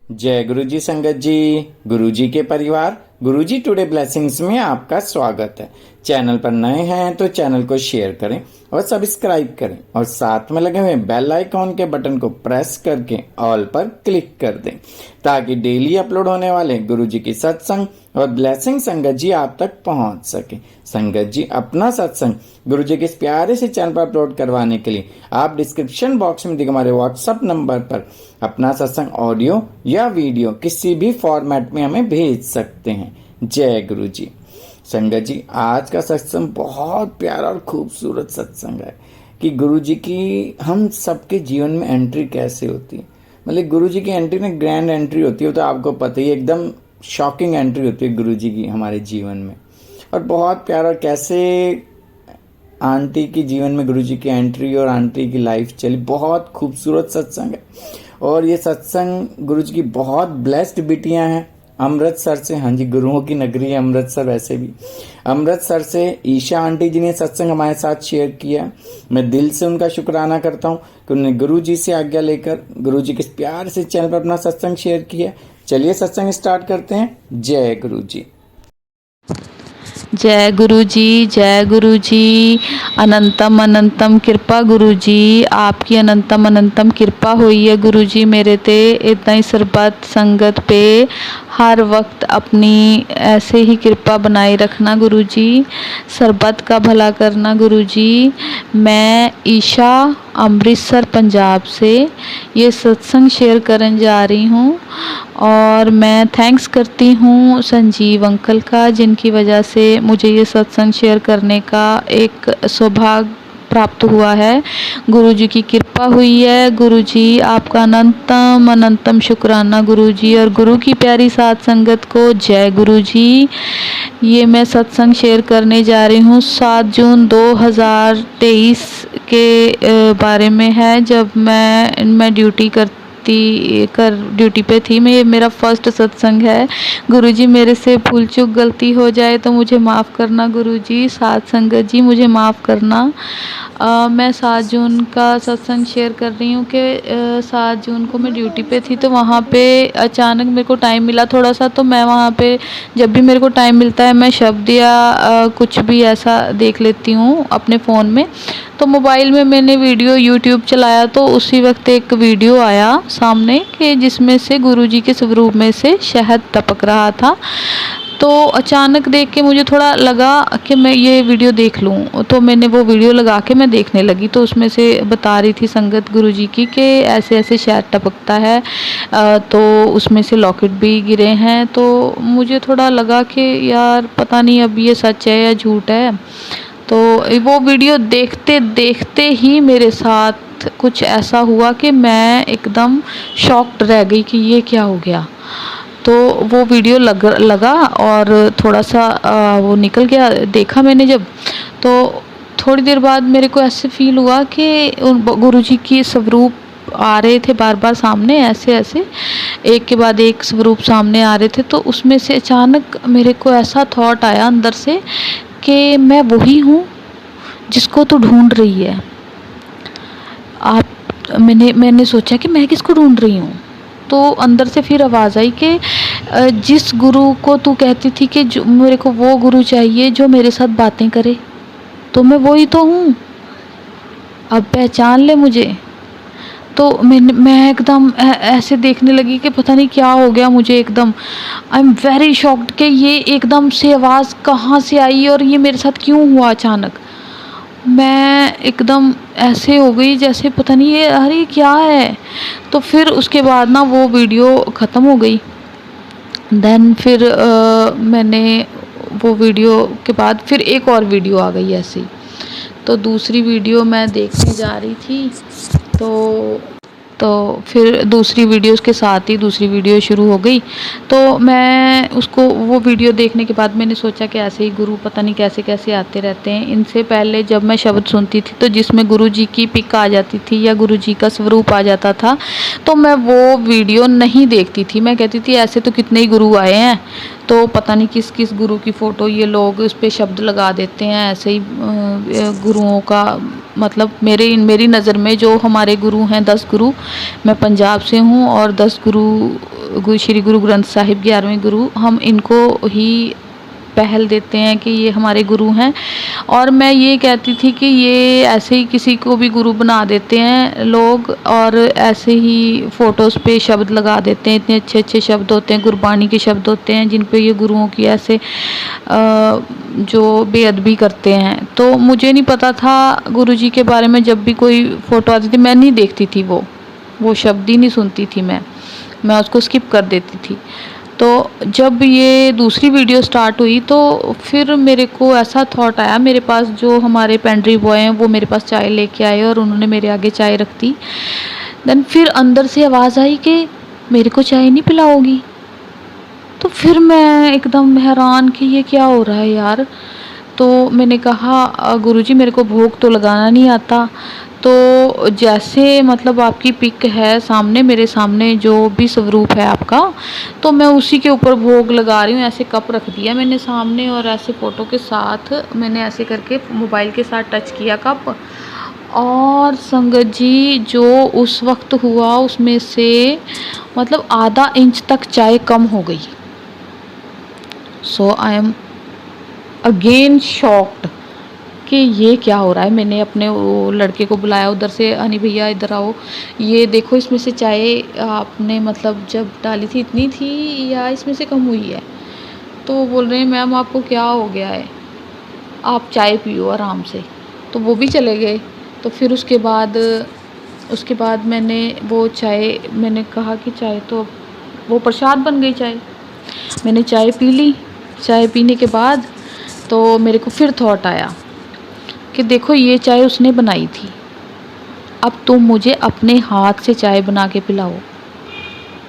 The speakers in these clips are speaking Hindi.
जय गुरु जी संगत जी। गुरु जी के परिवार गुरु जी टुडे ब्लेसिंग्स में आपका स्वागत है। चैनल पर नए हैं तो चैनल को शेयर करें और सब्सक्राइब करें और साथ में लगे हुए बेल आइकॉन के बटन को प्रेस करके ऑल पर क्लिक कर दें ताकि डेली अपलोड होने वाले गुरु जी की सत्संग और ब्लेसिंग संगत जी आप तक पहुंच सके। संगत जी अपना सत्संग गुरु जी के इस प्यारे से चैनल पर अपलोड करवाने के लिए आप डिस्क्रिप्शन बॉक्स में दिए हमारे व्हाट्सएप नंबर पर अपना सत्संग ऑडियो या वीडियो किसी भी फॉर्मेट में हमें भेज सकते हैं। जय गुरु जी। संगत जी आज का सत्संग बहुत प्यारा और खूबसूरत सत्संग है कि गुरु जी की हम सबके जीवन में एंट्री कैसे होती है। मतलब गुरु जी की एंट्री ना ग्रैंड एंट्री होती है, तो आपको पता ही एकदम शॉकिंग एंट्री होती है गुरु जी की हमारे जीवन में। और बहुत प्यारा कैसे आंटी के जीवन में गुरु जी की एंट्री और आंटी की लाइफ चली, बहुत खूबसूरत सत्संग है। और ये सत्संग गुरु जी की बहुत ब्लेस्ड बिटियां हैं अमृतसर से। हाँ जी, गुरुओं की नगरी है अमृतसर। वैसे भी अमृतसर से ईशा आंटी जी ने सत्संग हमारे साथ शेयर किया। मैं दिल से उनका शुक्राना करता हूँ कि उन्होंने गुरु जी से आज्ञा लेकर गुरु जी के प्यार से चैनल पर अपना सत्संग शेयर किया। चलिए सत्संग स्टार्ट करते हैं। जय गुरु जी। जय गुरु जी, जय गुरु जी। अनंतम अनंतम कृपा गुरु जी, आपकी अनंतम अनंतम कृपा हुई है गुरु जी मेरे ते। इतना ही सरबत संगत पे हर वक्त अपनी ऐसे ही कृपा बनाए रखना गुरु जी, सरबत का भला करना गुरु जी। मैं ईशा अमृतसर पंजाब से ये सत्संग शेयर करने जा रही हूँ और मैं थैंक्स करती हूँ संजीव अंकल का, जिनकी वजह से मुझे ये सत्संग शेयर करने का एक सौभाग्य प्राप्त हुआ है। गुरु जी की कृपा हुई है। गुरु जी आपका अनंतम अनंतम शुक्राना गुरु जी, और गुरु की प्यारी साथ संगत को जय गुरु जी। ये मैं सत्संग शेयर करने जा रही हूँ 7 जून 2023 के बारे में है, जब मैं ड्यूटी पे थी। मैं, ये मेरा फर्स्ट सत्संग है। गुरुजी मेरे से भूल चूक गलती हो जाए तो मुझे माफ़ करना गुरुजी। साथ संगत जी मुझे माफ़ करना। मैं 7 जून का सत्संग शेयर कर रही हूँ कि 7 जून को मैं ड्यूटी पे थी, तो वहाँ पे अचानक मेरे को टाइम मिला थोड़ा सा, तो मैं वहाँ पे जब भी मेरे को टाइम मिलता है मैं शब्द या कुछ भी ऐसा देख लेती हूँ अपने फ़ोन में। तो मोबाइल में मैंने वीडियो यूट्यूब चलाया तो उसी वक्त एक वीडियो आया सामने कि जिसमें से गुरुजी के स्वरूप में से शहद टपक रहा था। तो अचानक देख के मुझे थोड़ा लगा कि मैं ये वीडियो देख लूँ, तो मैंने वो वीडियो लगा के मैं देखने लगी। तो उसमें से बता रही थी संगत गुरुजी की कि ऐसे ऐसे शहद टपकता है, तो उसमें से लॉकेट भी गिरे हैं। तो मुझे थोड़ा लगा कि यार पता नहीं अब ये सच है या झूठ है। तो वो वीडियो देखते देखते ही मेरे साथ कुछ ऐसा हुआ कि मैं एकदम शॉक्ड रह गई कि ये क्या हो गया। तो वो वीडियो लगा और थोड़ा सा वो निकल गया। देखा मैंने जब, तो थोड़ी देर बाद मेरे को ऐसे फील हुआ कि गुरुजी की स्वरूप आ रहे थे बार बार सामने, ऐसे ऐसे एक के बाद एक स्वरूप सामने आ रहे थे। तो उसमें से अचानक मेरे को ऐसा थॉट आया अंदर से कि मैं वही हूँ जिसको तू ढूंढ रही है। मैंने सोचा कि मैं किसको ढूंढ रही हूँ। तो अंदर से फिर आवाज़ आई कि जिस गुरु को तू कहती थी कि जो मेरे को वो गुरु चाहिए जो मेरे साथ बातें करे, तो मैं वही तो हूँ, अब पहचान ले मुझे। तो मैं एकदम ऐसे देखने लगी कि पता नहीं क्या हो गया मुझे। एकदम आई एम वेरी शॉक्ड कि ये एकदम से आवाज़ कहाँ से आई और ये मेरे साथ क्यों हुआ अचानक। मैं एकदम ऐसे हो गई जैसे पता नहीं ये अरे क्या है। तो फिर उसके बाद ना वो वीडियो ख़त्म हो गई। देन फिर मैंने वो वीडियो के बाद फिर एक और वीडियो आ गई ऐसी। तो दूसरी वीडियो मैं देखने जा रही थी, तो फिर दूसरी वीडियोस के साथ ही दूसरी वीडियो शुरू हो गई। तो मैं उसको वो वीडियो देखने के बाद मैंने सोचा कि ऐसे ही गुरु पता नहीं कैसे कैसे आते रहते हैं। इनसे पहले जब मैं शब्द सुनती थी तो जिसमें गुरु जी की पिक आ जाती थी या गुरु जी का स्वरूप आ जाता था, तो मैं वो वीडियो नहीं देखती थी। मैं कहती थी ऐसे तो कितने ही गुरु आए हैं, तो पता नहीं किस किस गुरु की फ़ोटो ये लोग उस पर शब्द लगा देते हैं। ऐसे ही गुरुओं का मतलब मेरी नज़र में जो हमारे गुरु हैं 10 गुरु, मैं पंजाब से हूँ और 10 गुरु श्री गुरु ग्रंथ साहिब 11वें गुरु, हम इनको ही पहल देते हैं कि ये हमारे गुरु हैं। और मैं ये कहती थी कि ये ऐसे ही किसी को भी गुरु बना देते हैं लोग, और ऐसे ही फ़ोटोज़ पे शब्द लगा देते हैं। इतने अच्छे अच्छे शब्द होते हैं, गुरबाणी के शब्द होते हैं, जिन पे ये गुरुओं की ऐसे जो बेअदबी करते हैं। तो मुझे नहीं पता था गुरुजी के बारे में। जब भी कोई फ़ोटो आती थी मैं नहीं देखती थी, वो शब्द ही नहीं सुनती थी, मैं उसको स्किप कर देती थी। तो जब ये दूसरी वीडियो स्टार्ट हुई तो फिर मेरे को ऐसा थॉट आया, मेरे पास जो हमारे पेंट्री बॉय हैं वो मेरे पास चाय लेके आए और उन्होंने मेरे आगे चाय रख दी। देन फिर अंदर से आवाज़ आई कि मेरे को चाय नहीं पिलाओगी। तो फिर मैं एकदम हैरान कि ये क्या हो रहा है यार। तो मैंने कहा गुरुजी मेरे को भोग तो लगाना नहीं आता, तो जैसे मतलब आपकी पिक है सामने, मेरे सामने जो भी स्वरूप है आपका, तो मैं उसी के ऊपर भोग लगा रही हूँ। ऐसे कप रख दिया मैंने सामने और ऐसे फ़ोटो के साथ मैंने ऐसे करके मोबाइल के साथ टच किया कप। और संगत जी जो उस वक्त हुआ उसमें से मतलब आधा इंच तक चाय कम हो गई। सो आई एम अगेन शॉक्ड कि ये क्या हो रहा है। मैंने अपने वो लड़के को बुलाया उधर से, हनी भैया इधर आओ, ये देखो इसमें से चाय आपने मतलब जब डाली थी इतनी थी या इसमें से कम हुई है। तो वो बोल रहे हैं मैम आपको क्या हो गया है, आप चाय पियो आराम से। तो वो भी चले गए। तो फिर उसके बाद मैंने वो चाय, मैंने कहा कि चाय तो वो प्रसाद बन गई चाय। मैंने चाय पी ली। चाय पीने के बाद तो मेरे को फिर थॉट आया कि देखो ये चाय उसने बनाई थी, अब तुम मुझे अपने हाथ से चाय बना के पिलाओ।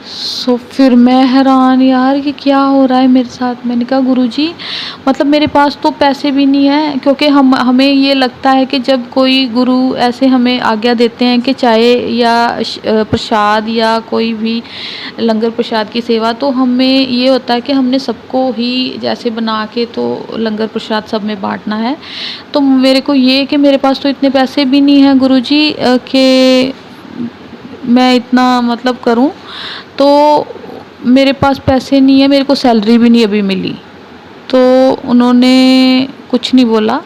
सो फिर मैं हैरान यार कि क्या हो रहा है मेरे साथ। मैंने कहा गुरुजी मतलब मेरे पास तो पैसे भी नहीं है, क्योंकि हमें ये लगता है कि जब कोई गुरु ऐसे हमें आज्ञा देते हैं कि चाय या प्रसाद या कोई भी लंगर प्रसाद की सेवा, तो हमें ये होता है कि हमने सबको ही जैसे बना के तो लंगर प्रसाद सब में बांटना है। तो मेरे को ये कि मेरे पास तो इतने पैसे भी नहीं हैं गुरुजी कि मैं इतना मतलब करूं। तो मेरे पास पैसे नहीं है, मेरे को सैलरी भी नहीं अभी मिली। तो उन्होंने कुछ नहीं बोला।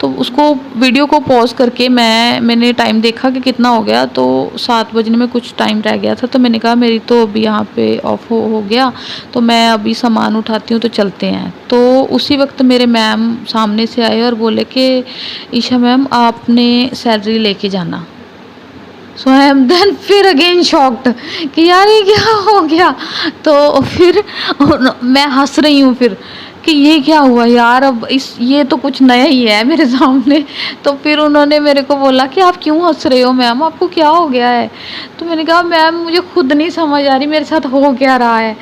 तो उसको वीडियो को पॉज करके मैंने टाइम देखा कि कितना हो गया, तो 7 बजने में कुछ टाइम रह गया था। तो मैंने कहा मेरी तो अभी यहाँ पे ऑफ हो गया, तो मैं अभी सामान उठाती हूँ तो चलते हैं। तो उसी वक्त मेरे मैम सामने से आए और बोले कि ईशा मैम आपने सैलरी लेके जाना। सो आई एम देन फिर अगेन शॉक्ड कि यार ये क्या हो गया। तो फिर मैं हंस रही हूँ फिर कि ये क्या हुआ यार, अब ये तो कुछ नया ही है मेरे सामने। तो फिर उन्होंने मेरे को बोला कि आप क्यों हंस रहे हो मैम, आपको क्या हो गया है। तो मैंने कहा मैम मुझे खुद नहीं समझ आ रही मेरे साथ हो क्या रहा है।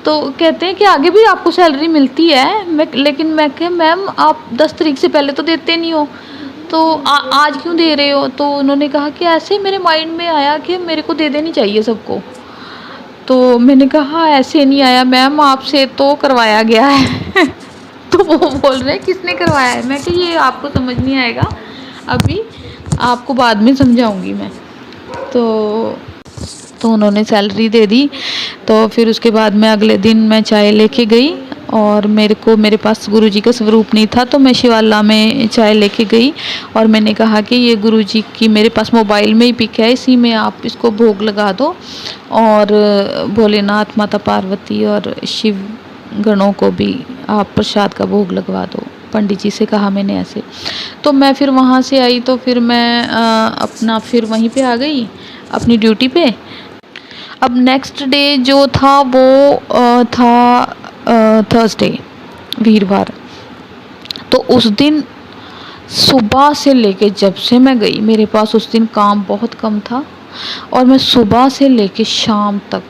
तो कहते हैं कि आगे भी आपको सैलरी मिलती है। लेकिन मैं कहा मैम आप 10 तारीख से पहले तो देते नहीं हो, तो आज क्यों दे रहे हो। तो उन्होंने कहा कि ऐसे मेरे माइंड में आया कि मेरे को दे देनी चाहिए सबको। तो मैंने कहा ऐसे नहीं आया मैम, आपसे तो करवाया गया है। तो वो बोल रहे हैं किसने करवाया है। मैं कि ये आपको समझ नहीं आएगा, अभी आपको बाद में समझाऊंगी मैं। तो उन्होंने सैलरी दे दी। तो फिर उसके बाद मैं अगले दिन मैं चाय लेके गई और मेरे पास गुरुजी का स्वरूप नहीं था, तो मैं शिवाला में चाय लेके गई और मैंने कहा कि ये गुरुजी की मेरे पास मोबाइल में ही पिक है, इसी में आप इसको भोग लगा दो और भोलेनाथ माता पार्वती और शिव गणों को भी आप प्रसाद का भोग लगवा दो। पंडित जी से कहा मैंने ऐसे। तो मैं फिर वहाँ से आई तो फिर मैं अपना फिर वहीं पे आ गई अपनी ड्यूटी पे। अब नेक्स्ट डे जो था वो था थर्सडे, वीरवार। तो उस दिन सुबह से लेके जब से मैं गई, मेरे पास उस दिन काम बहुत कम था और मैं सुबह से लेके शाम तक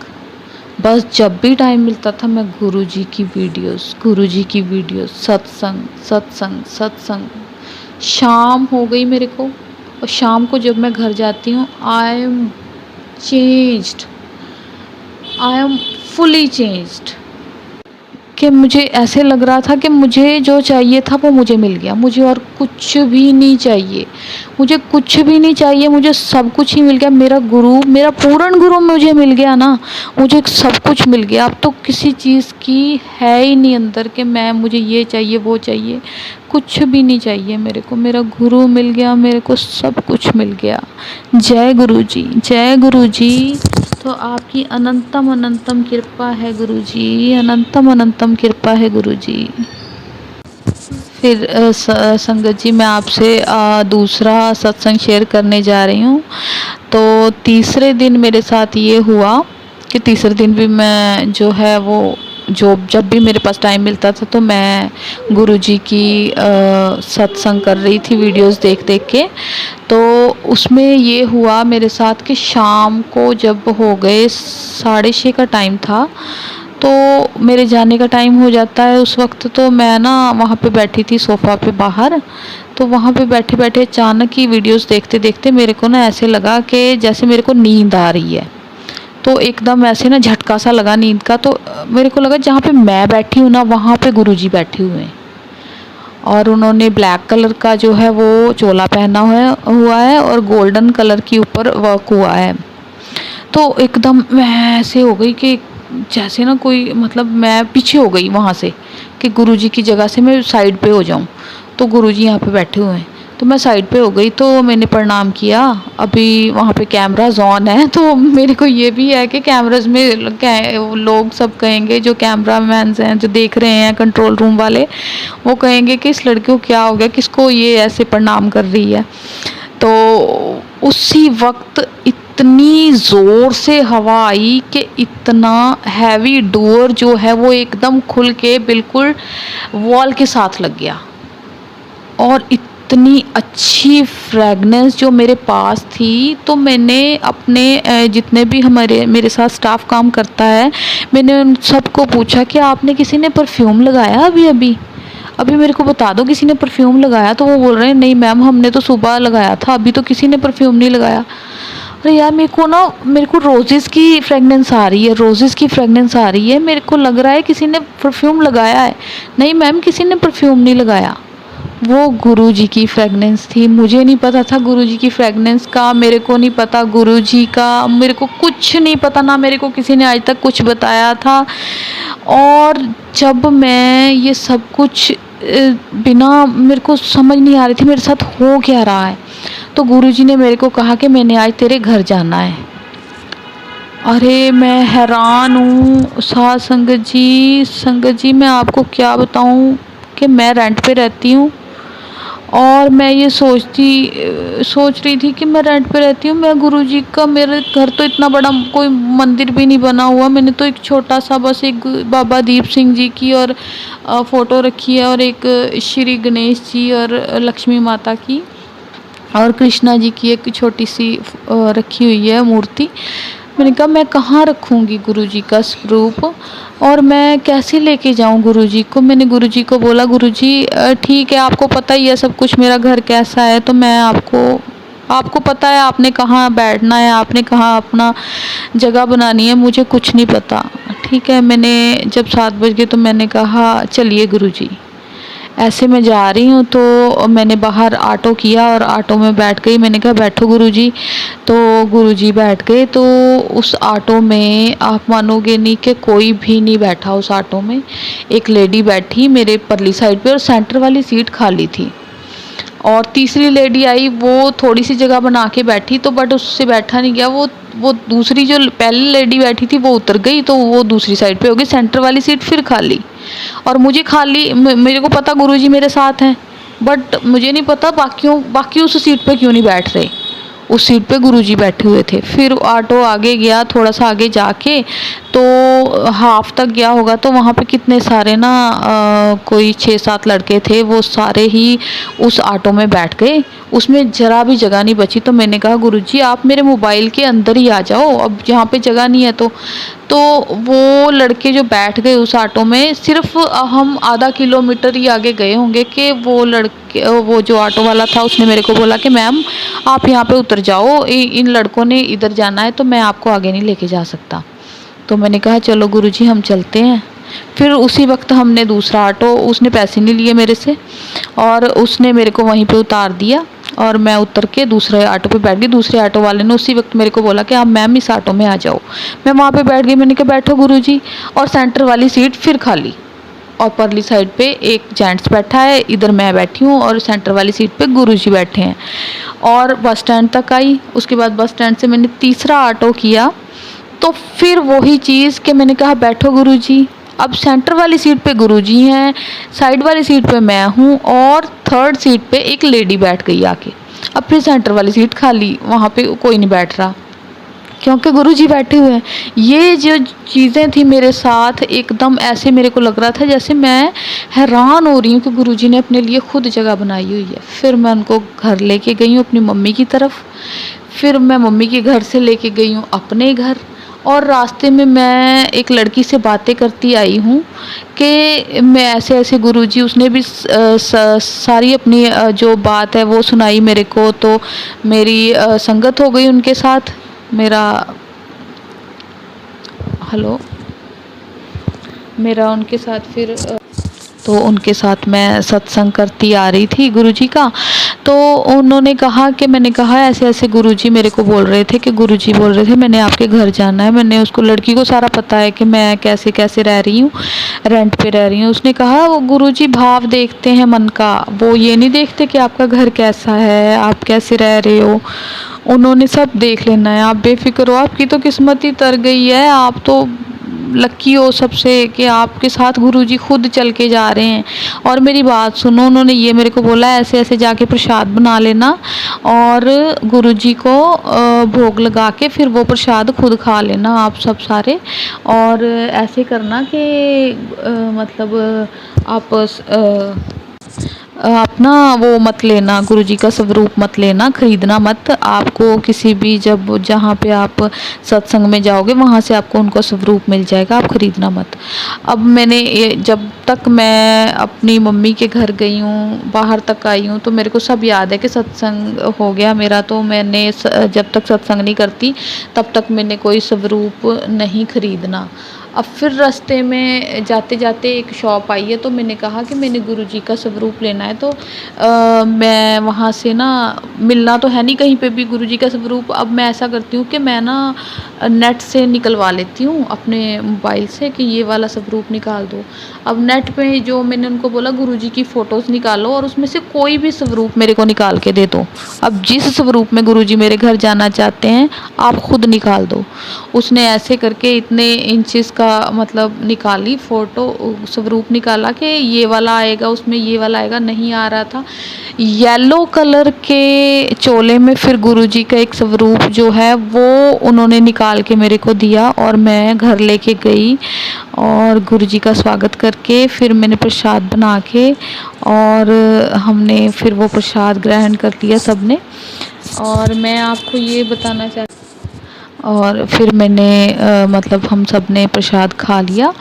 बस जब भी टाइम मिलता था मैं गुरुजी की वीडियोस सत्संग। शाम हो गई मेरे को और शाम को जब मैं घर जाती हूँ I am changed, I am fully changed कि मुझे ऐसे लग रहा था कि मुझे जो चाहिए था वो मुझे मिल गया, मुझे और कुछ भी नहीं चाहिए, मुझे कुछ भी नहीं चाहिए, मुझे सब कुछ ही मिल गया। मेरा गुरु, मेरा पूर्ण गुरु मुझे मिल गया ना, मुझे सब कुछ मिल गया। अब तो किसी चीज़ की है ही नहीं अंदर कि मुझे ये चाहिए वो चाहिए, कुछ भी नहीं चाहिए मेरे को। मेरा गुरु मिल गया, मेरे को सब कुछ मिल गया। जय गुरु जी, जय गुरु जी। तो आपकी अनंतम अनंतम कृपा है गुरु जी, अनंतम अनंतम कृपा है गुरु जी। फिर संगत जी, मैं आपसे दूसरा सत्संग शेयर करने जा रही हूँ। तो तीसरे दिन मेरे साथ ये हुआ कि तीसरे दिन भी मैं जो है वो जब भी मेरे पास टाइम मिलता था तो मैं गुरुजी की सत्संग कर रही थी वीडियोस देख देख के। तो उसमें ये हुआ मेरे साथ कि शाम को जब हो गए 6:30 का टाइम था, तो मेरे जाने का टाइम हो जाता है उस वक्त। तो मैं ना वहाँ पे बैठी थी सोफ़ा पे बाहर, तो वहाँ पे बैठे बैठे अचानक ही वीडियोस देखते देखते मेरे को ना ऐसे लगा कि जैसे मेरे को नींद आ रही है। तो एकदम ऐसे ना झटका सा लगा नींद का। तो मेरे को लगा जहाँ पे मैं बैठी हूँ ना वहाँ पे गुरुजी बैठे हुए हैं, और उन्होंने ब्लैक कलर का जो है वो चोला पहना हुआ है और गोल्डन कलर के ऊपर वर्क हुआ है। तो एकदम मैं ऐसे हो गई कि जैसे ना कोई, मतलब मैं पीछे हो गई वहाँ से कि गुरुजी की जगह से मैं साइड पे हो जाऊँ। तो गुरुजी यहाँ पे बैठे हुए हैं, तो मैं साइड पे हो गई। तो मैंने प्रणाम किया। अभी वहाँ पे कैमराज ऑन है, तो मेरे को ये भी है कि कैमराज में लोग सब कहेंगे, जो कैमरा मैन हैं जो देख रहे हैं कंट्रोल रूम वाले, वो कहेंगे कि इस लड़की को क्या हो गया, किसको ये ऐसे प्रणाम कर रही है। तो उसी वक्त इतनी ज़ोर से हवा आई कि इतना हैवी डोर जो है वो एकदम खुल के बिल्कुल वॉल के साथ लग गया, और इतनी अच्छी फ्रेगनेंस जो मेरे पास थी। तो मैंने अपने जितने भी मेरे साथ स्टाफ काम करता है, मैंने उन सबको पूछा कि आपने किसी ने परफ्यूम लगाया अभी मेरे को बता दो किसी ने परफ्यूम लगाया। तो वो बोल रहे हैं नहीं मैम, हमने तो सुबह लगाया था, अभी तो किसी ने परफ्यूम नहीं लगाया। अरे यार, मेरे को रोज़ेज़ की फ्रेगनेंस आ रही है, रोज़ेज़ की फ्रेगनेंस आ रही है, मेरे को लग रहा है किसी ने परफ्यूम लगाया है। नहीं मैम, किसी ने परफ्यूम नहीं लगाया। वो गुरुजी की फ्रेगनेंस थी। मुझे नहीं पता था गुरुजी की फ्रेगनेंस का, मेरे को नहीं पता गुरुजी का, मेरे को कुछ नहीं पता, ना मेरे को किसी ने आज तक कुछ बताया था। और जब मैं ये सब कुछ बिना, मेरे को समझ नहीं आ रही थी मेरे साथ हो क्या रहा है, तो गुरुजी ने मेरे को कहा कि मैंने आज तेरे घर जाना है। अरे मैं हैरान हूँ साथ संगत जी मैं आपको क्या बताऊँ कि मैं रेंट पे रहती हूँ, और मैं ये सोच रही थी कि मैं रेंट पे रहती हूँ। मैं गुरुजी का, मेरे घर तो इतना बड़ा कोई मंदिर भी नहीं बना हुआ, मैंने तो एक छोटा सा बस एक बाबा दीप सिंह जी की और फ़ोटो रखी है, और एक श्री गणेश जी और लक्ष्मी माता की और कृष्णा जी की एक छोटी सी रखी हुई है मूर्ति। मैंने कहा मैं कहाँ रखूँगी गुरुजी का स्वरूप, और मैं कैसे लेके जाऊँ गुरुजी को। मैंने गुरुजी को बोला, गुरुजी ठीक है, आपको पता ही है सब कुछ, मेरा घर कैसा है, तो मैं आपको पता है आपने कहाँ बैठना है, आपने कहाँ अपना जगह बनानी है, मुझे कुछ नहीं पता। ठीक है, मैंने जब 7 बज गए तो मैंने कहा चलिए गुरुजी। ऐसे मैं जा रही हूँ तो मैंने बाहर ऑटो किया और ऑटो में बैठ गई। मैंने कहा बैठो गुरुजी, तो गुरुजी बैठ गए। तो उस ऑटो में आप मानोगे नहीं कि कोई भी नहीं बैठा उस ऑटो में। एक लेडी बैठी मेरे परली साइड पे और सेंटर वाली सीट खाली थी, और तीसरी लेडी आई, वो थोड़ी सी जगह बना के बैठी, तो बट उससे बैठा नहीं गया। वो दूसरी जो पहली लेडी बैठी थी वो उतर गई, तो वो दूसरी साइड पे हो गई, सेंटर वाली सीट फिर खाली। और मुझे खाली, मेरे को पता गुरुजी मेरे साथ हैं, बट मुझे नहीं पता बाकी उस सीट पे क्यों नहीं बैठ रहे। उस सीट पे गुरुजी बैठे हुए थे। फिर ऑटो आगे गया, थोड़ा सा आगे जाके तो हाफ तक गया होगा, तो वहाँ पे कितने सारे ना कोई 6-7 लड़के थे, वो सारे ही उस ऑटो में बैठ गए, उसमें ज़रा भी जगह नहीं बची। तो मैंने कहा गुरुजी आप मेरे मोबाइल के अंदर ही आ जाओ, अब यहाँ पे जगह नहीं है। तो वो लड़के जो बैठ गए उस ऑटो में, सिर्फ हम आधा किलोमीटर ही आगे गए होंगे कि वो जो ऑटो वाला था उसने मेरे को बोला कि मैम आप यहाँ पे उतर जाओ, इन लड़कों ने इधर जाना है, तो मैं आपको आगे नहीं लेके जा सकता। तो मैंने कहा चलो गुरुजी हम चलते हैं। फिर उसी वक्त हमने दूसरा ऑटो, उसने पैसे नहीं लिए मेरे से और उसने मेरे को वहीं पे उतार दिया और मैं उतर के दूसरे ऑटो पे बैठ गई। दूसरे ऑटो वाले ने उसी वक्त मेरे को बोला कि आप मैम इस ऑटो में आ जाओ। मैं वहाँ पे बैठ गई, मैंने कहा बैठो गुरुजी, और सेंटर वाली सीट फिर खाली और परली साइड पे एक जेंट्स बैठा है, इधर मैं बैठी हूँ और सेंटर वाली सीट पे गुरुजी बैठे हैं। और बस स्टैंड तक आई, उसके बाद बस स्टैंड से मैंने तीसरा ऑटो किया, तो फिर वही चीज़ कि मैंने कहा बैठो गुरुजी। अब सेंटर वाली सीट पे गुरुजी हैं, साइड वाली सीट पे मैं हूँ और थर्ड सीट पे एक लेडी बैठ गई आके। अब फिर सेंटर वाली सीट खाली, वहाँ पे कोई नहीं बैठ रहा क्योंकि गुरुजी बैठे हुए हैं। ये जो चीज़ें थी मेरे साथ, एकदम ऐसे मेरे को लग रहा था जैसे मैं हैरान हो रही हूँ कि गुरुजी ने अपने लिए खुद जगह बनाई हुई है। फिर मैं उनको घर लेके गई हूँ अपनी मम्मी की तरफ, फिर मैं मम्मी के घर से लेके गई हूँ अपने घर, और रास्ते में मैं एक लड़की से बातें करती आई हूँ कि मैं ऐसे ऐसे गुरुजी, उसने भी सारी अपनी जो बात है वो सुनाई मेरे को। तो मेरी संगत हो गई उनके साथ, मेरा उनके साथ फिर तो उनके साथ मैं सत्संग करती आ रही थी गुरुजी का। तो उन्होंने कहा कि, मैंने कहा ऐसे ऐसे गुरुजी मेरे को बोल रहे थे कि गुरुजी बोल रहे थे मैंने आपके घर जाना है। मैंने उसको, लड़की को सारा पता है कि मैं कैसे कैसे रह रही हूँ, रेंट पे रह रही हूँ। उसने कहा वो गुरुजी भाव देखते हैं मन का, वो ये नहीं देखते कि आपका घर कैसा है, आप कैसे रह रहे हो, उन्होंने सब देख लेना है। आप बेफिक्र हो, आपकी तो किस्मत ही तर गई है, आप तो लक्की हो सबसे कि आपके साथ गुरुजी खुद चल के जा रहे हैं। और मेरी बात सुनो, उन्होंने ये मेरे को बोला ऐसे ऐसे जाके प्रसाद बना लेना और गुरुजी को भोग लगा के फिर वो प्रसाद खुद खा लेना आप सब सारे, और ऐसे करना कि मतलब आप ना वो मत लेना, गुरुजी का स्वरूप मत लेना, खरीदना मत। आपको किसी भी जहाँ पे आप सत्संग में जाओगे वहाँ से आपको उनका स्वरूप मिल जाएगा, आप खरीदना मत। अब मैंने जब तक मैं अपनी मम्मी के घर गई हूँ, बाहर तक आई हूँ, तो मेरे को सब याद है कि सत्संग हो गया मेरा। तो मैंने जब तक सत्संग नहीं करती तब तक मैंने कोई स्वरूप नहीं खरीदना। अब फिर रास्ते में जाते जाते एक शॉप आई है, तो मैंने कहा कि मैंने गुरुजी का स्वरूप लेना है। तो मैं वहाँ से ना, मिलना तो है नहीं कहीं पे भी गुरुजी का स्वरूप। अब मैं ऐसा करती हूँ कि मैं ना नेट से निकलवा लेती हूँ अपने मोबाइल से कि ये वाला स्वरूप निकाल दो। अब नेट पे जो मैंने उनको बोला गुरुजी की फ़ोटोज़ निकालो और उसमें से कोई भी स्वरूप मेरे को निकाल के दे दो। अब जिस स्वरूप में गुरुजी मेरे घर जाना चाहते हैं आप खुद निकाल दो। उसने ऐसे करके इतने इंचेस का मतलब निकाली फ़ोटो, स्वरूप निकाला कि ये वाला आएगा, उसमें ये वाला आएगा, नहीं आ रहा था। येलो कलर के चोले में फिर गुरुजी का एक स्वरूप जो है वो उन्होंने निकाल के मेरे को दिया और मैं घर लेके गई और गुरुजी का स्वागत करके फिर मैंने प्रसाद बना के और हमने फिर वो प्रसाद ग्रहण कर लिया सबने। और मैं आपको ये बताना चाहती, और फिर मैंने मतलब हम सब ने प्रसाद खा लिया।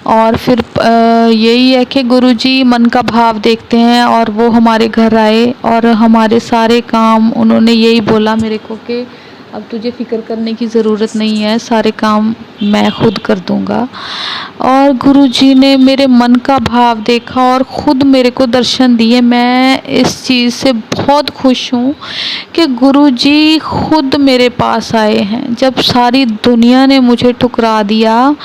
और फिर यही है कि गुरुजी मन का भाव देखते हैं और वो हमारे घर आए और हमारे सारे काम, उन्होंने यही बोला मेरे को कि अब तुझे फ़िक्र करने की ज़रूरत नहीं है, सारे काम मैं खुद कर दूंगा। और गुरुजी ने मेरे मन का भाव देखा और ख़ुद मेरे को दर्शन दिए। मैं इस चीज़ से बहुत खुश हूँ कि गुरुजी खुद मेरे पास आए हैं। जब सारी दुनिया ने मुझे ठुकरा दिया,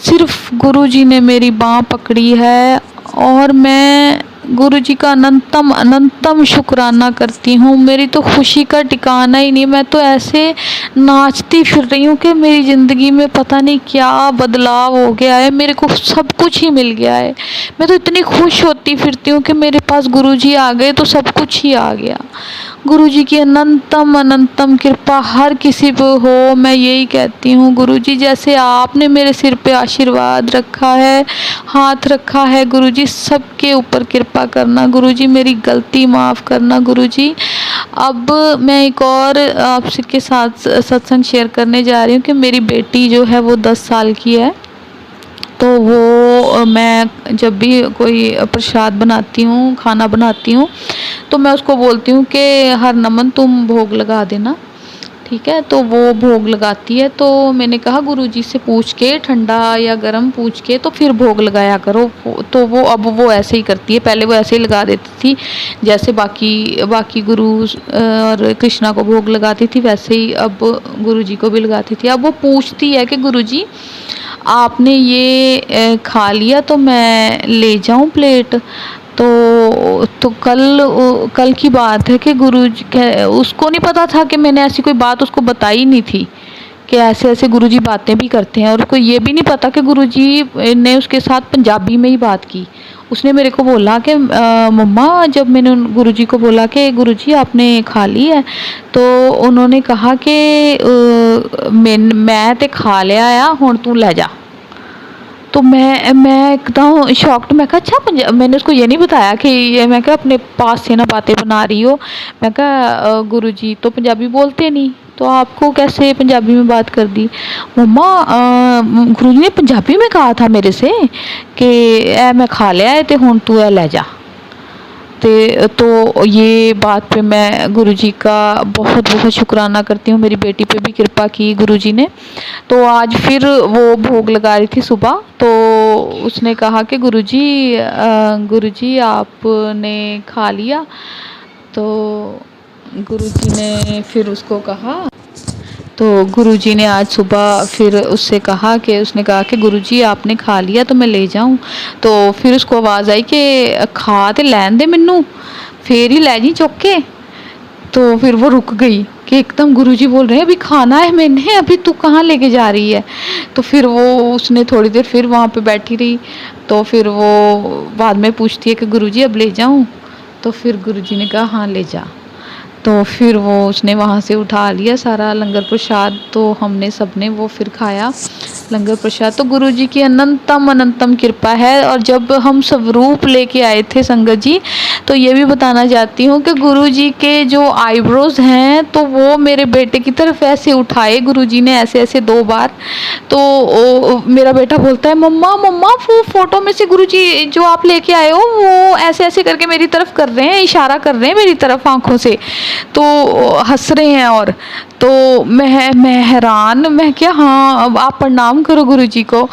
सिर्फ गुरुजी ने मेरी बाँह पकड़ी है और मैं गुरुजी का अनंतम अनंतम शुक्राना करती हूँ। मेरी तो खुशी का ठिकाना ही नहीं, मैं तो ऐसे नाचती फिर रही हूँ कि मेरी ज़िंदगी में पता नहीं क्या बदलाव हो गया है, मेरे को सब कुछ ही मिल गया है। मैं तो इतनी खुश होती फिरती हूँ कि मेरे पास गुरुजी आ गए तो सब कुछ ही आ गया। गुरुजी की अनंतम अनंतम कृपा हर किसी पे हो, मैं यही कहती हूँ। गुरुजी जैसे आपने मेरे सिर पे आशीर्वाद रखा है, हाथ रखा है, गुरुजी सबके ऊपर कृपा करना। गुरुजी मेरी गलती माफ़ करना गुरुजी। अब मैं एक और आपसे के साथ सत्संग शेयर करने जा रही हूँ कि मेरी बेटी जो है वो 10 साल की है। तो वो मैं जब भी कोई प्रसाद बनाती हूँ, खाना बनाती हूँ, तो मैं उसको बोलती हूँ कि हर नमन तुम भोग लगा देना। ठीक है, तो वो भोग लगाती है। तो मैंने कहा गुरुजी से पूछ के, ठंडा या गर्म पूछ के तो फिर भोग लगाया करो। तो वो अब वो ऐसे ही करती है, पहले वो ऐसे ही लगा देती थी जैसे बाकी गुरु और कृष्णा को भोग लगाती थी, वैसे ही अब गुरुजी को भी लगाती थी। अब वो पूछती है कि गुरुजी आपने ये खा लिया तो मैं ले जाऊं प्लेट। तो कल की बात है कि गुरुजी उसको नहीं पता था कि मैंने ऐसी कोई बात उसको बताई नहीं थी कि ऐसे ऐसे गुरुजी बातें भी करते हैं, और उसको ये भी नहीं पता कि गुरुजी ने उसके साथ पंजाबी में ही बात की। उसने मेरे को बोला कि मम्मा, जब मैंने गुरुजी को बोला कि गुरुजी आपने खा ली है, तो उन्होंने कहा कि मैं ते खा लिया आ, हुण तू ले जा। तो मैं एकदम शॉक्ड। मैं कहा अच्छा, मैंने उसको ये नहीं बताया कि ये, मैं कहा अपने पास से ना बातें बना रही हो। मैं कहा गुरुजी तो पंजाबी बोलते नहीं, तो आपको कैसे पंजाबी में बात कर दी। मम्मा गुरुजी ने पंजाबी में कहा था मेरे से कि ए मैं खा लिया है ते हुण तू ए ले जा। तो ये बात पे मैं गुरुजी का बहुत बहुत शुक्राना करती हूँ। मेरी बेटी पे भी कृपा की गुरुजी ने। तो आज फिर वो भोग लगा रही थी सुबह, तो उसने कहा कि गुरुजी आपने खा लिया। तो गुरुजी ने फिर उसको कहा, तो गुरुजी ने आज सुबह फिर उससे कहा कि उसने कहा कि गुरुजी आपने खा लिया तो मैं ले जाऊं। तो फिर उसको आवाज़ आई कि खा ते लैन दे मैनू, फिर ही ले जी चुक के। तो फिर वो रुक गई कि एकदम गुरुजी बोल रहे हैं अभी खाना है मैंने, अभी तू कहाँ लेके जा रही है। तो फिर वो उसने थोड़ी देर फिर वहाँ पे बैठी रही। तो फिर वो बाद में पूछती है कि गुरुजी अब ले जाऊँ। तो फिर गुरुजी ने कहा हाँ ले जा। तो फिर वो उसने वहाँ से उठा लिया सारा लंगर प्रसाद, तो हमने सबने वो फिर खाया लंगर प्रसाद। तो गुरुजी की अनंतम कृपा है। और जब हम स्वरूप लेके आए थे संगत जी, तो ये भी बताना चाहती हूँ कि गुरुजी के जो आईब्रोज हैं, तो वो मेरे बेटे की तरफ ऐसे उठाए गुरुजी ने, ऐसे ऐसे 2 बार। तो मेरा बेटा बोलता है मम्मा वो फोटो में से गुरुजी जो आप लेके आए हो वो ऐसे ऐसे करके मेरी तरफ कर रहे हैं, इशारा कर रहे हैं मेरी तरफ आंखों से, तो हंस रहे हैं। और तो मैं हैरान, मैं क्या, हाँ अब आप प्रणाम करो गुरुजी को।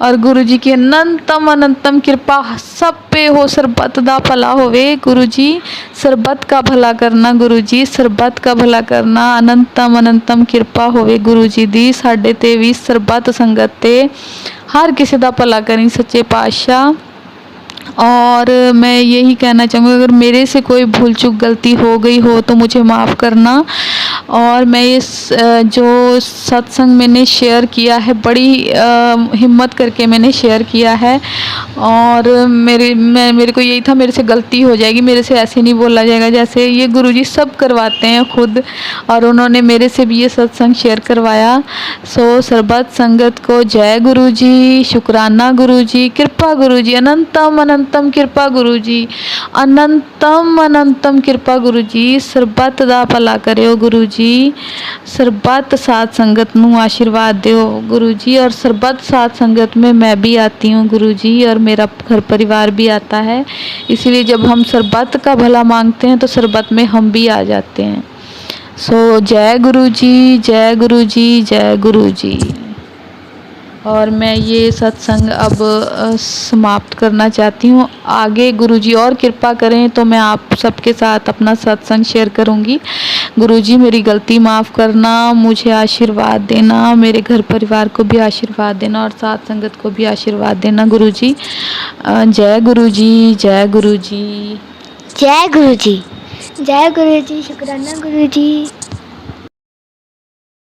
और गुरुजी की अनंतम कृपा सब पे हो, सरबत दा भला होवे गुरुजी, सरबत का भला करना गुरुजी, सरबत का भला करना। अनंतम कृपा होवे गुरुजी दी साडे ते भी, सरबत संगत ते, हर किसी दा भला करी सच्चे पातशाह। और मैं यही कहना चाहूँगी, अगर मेरे से कोई भूल चूक गलती हो गई हो तो मुझे माफ़ करना। और मैं इस जो सत्संग मैंने शेयर किया है, बड़ी हिम्मत करके मैंने शेयर किया है। और मेरे को यही था मेरे से गलती हो जाएगी, मेरे से ऐसे नहीं बोला जाएगा जैसे ये गुरुजी सब करवाते हैं खुद, और उन्होंने मेरे से भी ये सत्संग शेयर करवाया। सो सरबत संगत को जय गुरुजी, शुक्राना गुरुजी, कृपा गुरुजी, अनंतम कृपा गुरुजी, अनंतम कृपा गुरुजी, सरबत दा भला करियो गुरुजी, सरबत साध संगत नू आशीर्वाद दियो गुरुजी। और सरबत साध संगत में मैं भी आती हूँ गुरुजी, और मेरा घर परिवार भी आता है। इसीलिए जब हम सरबत का भला मांगते हैं तो सरबत में हम भी आ जाते हैं। सो जय गुरुजी, जय गुरुजी, जय गुरुजी। और मैं ये सत्संग अब समाप्त करना चाहती हूँ। आगे गुरुजी और कृपा करें तो मैं आप सबके साथ अपना सत्संग शेयर करूँगी। गुरुजी मेरी गलती माफ़ करना, मुझे आशीर्वाद देना, मेरे घर परिवार को भी आशीर्वाद देना, और साथ संगत को भी आशीर्वाद देना गुरुजी। जय गुरुजी, जय गुरुजी, जय गुरुजी, जय गुरुजी, शुक्राना गुरुजी।